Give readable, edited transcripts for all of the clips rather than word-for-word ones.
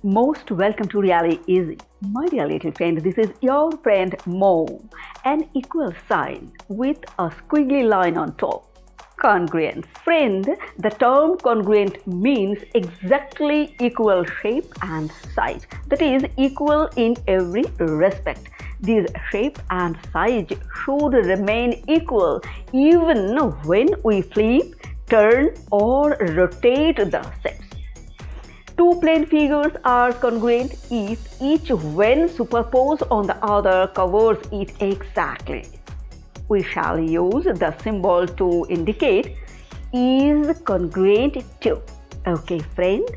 Most welcome to Really Easy. My dear little friend, this is your friend Mo. An equal sign with a squiggly line on top. Congruence. Friend, the term congruent means exactly equal shape and size. That is, equal in every respect. These shape and size should remain equal even when we flip, turn or rotate the sets. Two plane figures are congruent if each when superposed on the other covers it exactly. We shall use the symbol to indicate is congruent to. Okay, friend?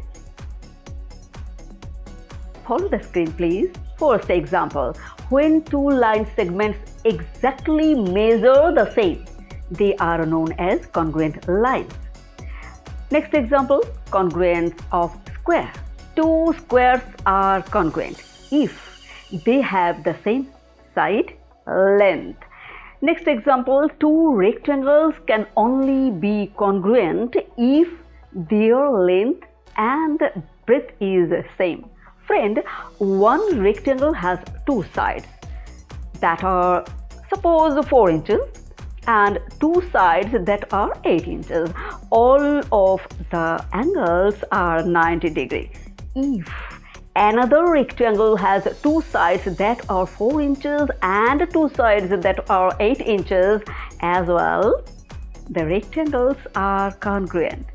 Follow the screen, please. First example, when two line segments exactly measure the same, they are known as congruent lines. Next example, congruence of square. Two squares are congruent if they have the same side length. Next example, two rectangles can only be congruent if their length and breadth is same. Friend, one rectangle has two sides that are suppose 4 inches and two sides that are 8 inches. All of the angles are 90 degrees. If another rectangle has two sides that are 4 inches and two sides that are 8 inches as well, the rectangles are congruent.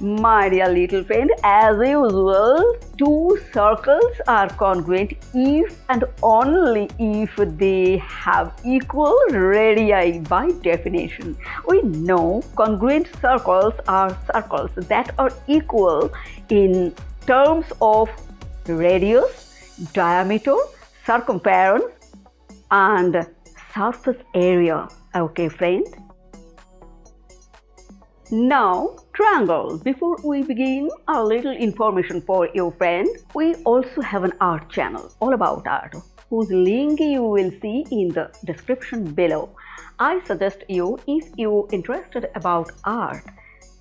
My dear little friend, as usual, two circles are congruent if and only if they have equal radii by definition. We know congruent circles are circles that are equal in terms of radius, diameter, circumference, and surface area. Okay, friend? Now, triangle. Before we begin, a little information for you, friend. We also have an art channel all about art, whose link you will see in the description below. I suggest you, if you interested about art,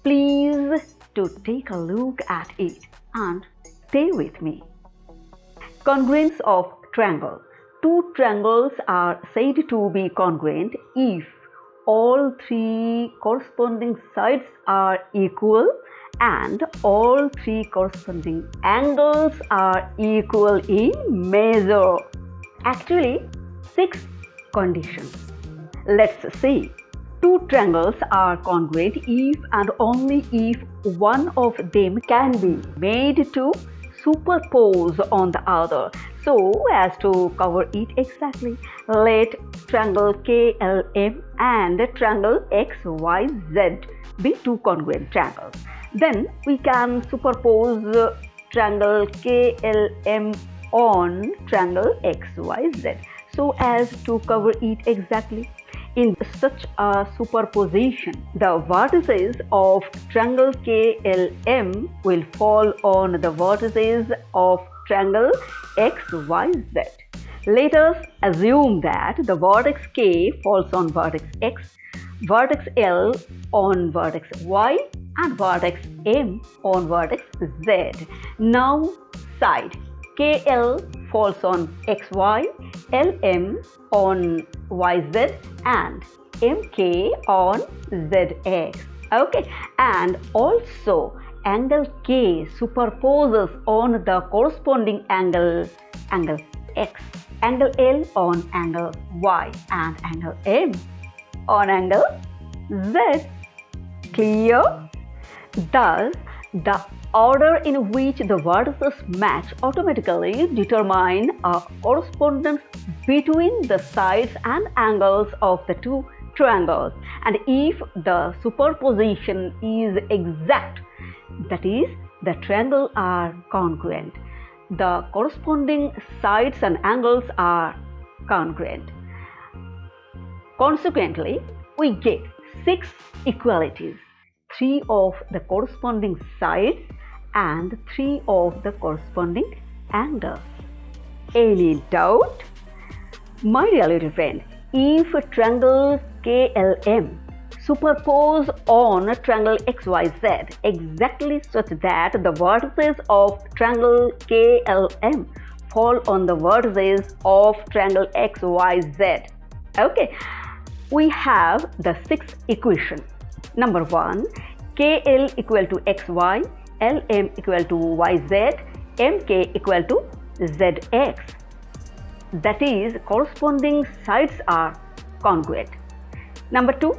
please to take a look at it and stay with me. Congruence of triangle. Two triangles are said to be congruent if all three corresponding sides are equal and all three corresponding angles are equal in measure. Actually, 6 conditions. Let's see. Two triangles are congruent if and only if one of them can be made to superpose on the other so as to cover it exactly. Let triangle KLM and triangle XYZ be two congruent triangles. Then we can superpose triangle KLM on triangle XYZ so as to cover it exactly. In such a superposition, the vertices of triangle KLM will fall on the vertices of triangle XYZ. Let us assume that the vertex K falls on vertex X, vertex L on vertex Y, and vertex M on vertex Z. Now, side KL falls on XY, LM on YZ, and MK on ZX. Okay, and also angle K superposes on the corresponding angle X, angle L on angle Y, and angle M on angle Z. Clear? Thus, the order in which the vertices match automatically determine a correspondence between the sides and angles of the two triangles. And if the superposition is exact, that is, the triangles are congruent, the corresponding sides and angles are congruent. Consequently, we get 6 equalities, 3 of the corresponding sides and 3 of the corresponding angles. Any doubt? My dear little friend, if triangle KLM superpose on triangle XYZ exactly such that the vertices of triangle KLM fall on the vertices of triangle XYZ. Okay, we have the sixth equation. Number 1, KL equal to XY, LM equal to YZ, MK equal to ZX. That is, corresponding sides are congruent. Number 2,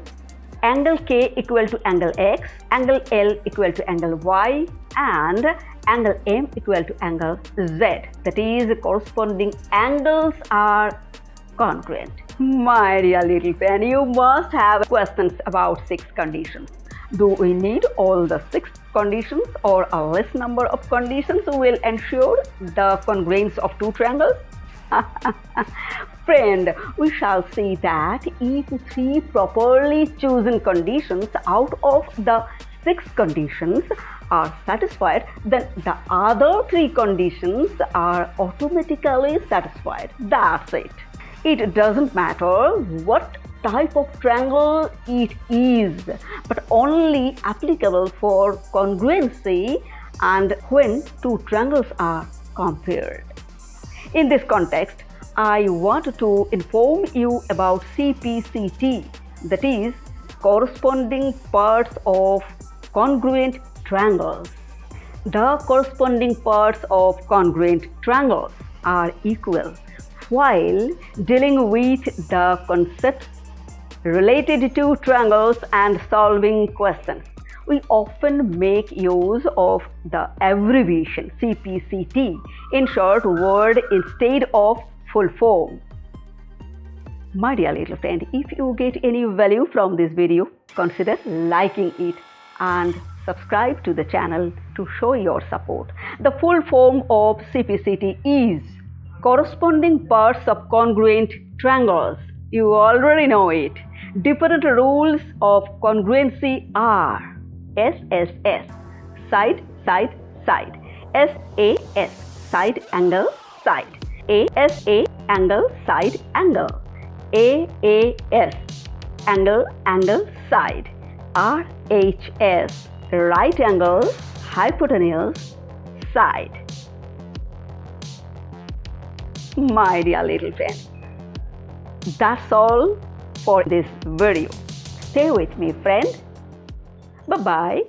angle K equal to angle X, angle L equal to angle Y, and angle M equal to angle Z. That is, corresponding angles are congruent. My dear little friend, you must have questions about 6 conditions. Do we need all the 6 conditions or a less number of conditions will ensure the congruence of 2 triangles? Friend, we shall see that if 3 properly chosen conditions out of the 6 conditions are satisfied, then the other 3 conditions are automatically satisfied. That's it. It doesn't matter what type of triangle it is, but only applicable for congruency and when 2 triangles are compared. In this context, I want to inform you about CPCT, that is, corresponding parts of congruent triangles. The corresponding parts of congruent triangles are equal. While dealing with the concepts related to triangles and solving questions, we often make use of the abbreviation CPCT in short word instead of full form. My dear little friend, if you get any value from this video, consider liking it and subscribe to the channel to show your support. The full form of CPCT is corresponding parts of congruent triangles. You already know it. Different rules of congruency are SSS, side, side, side. SAS, side, angle, side. ASA, angle, side, angle. AAS, angle, angle, side. RHS, right angle, hypotenuse, side. My dear little friend, that's all for this video. Stay with me, friend. Bye-bye.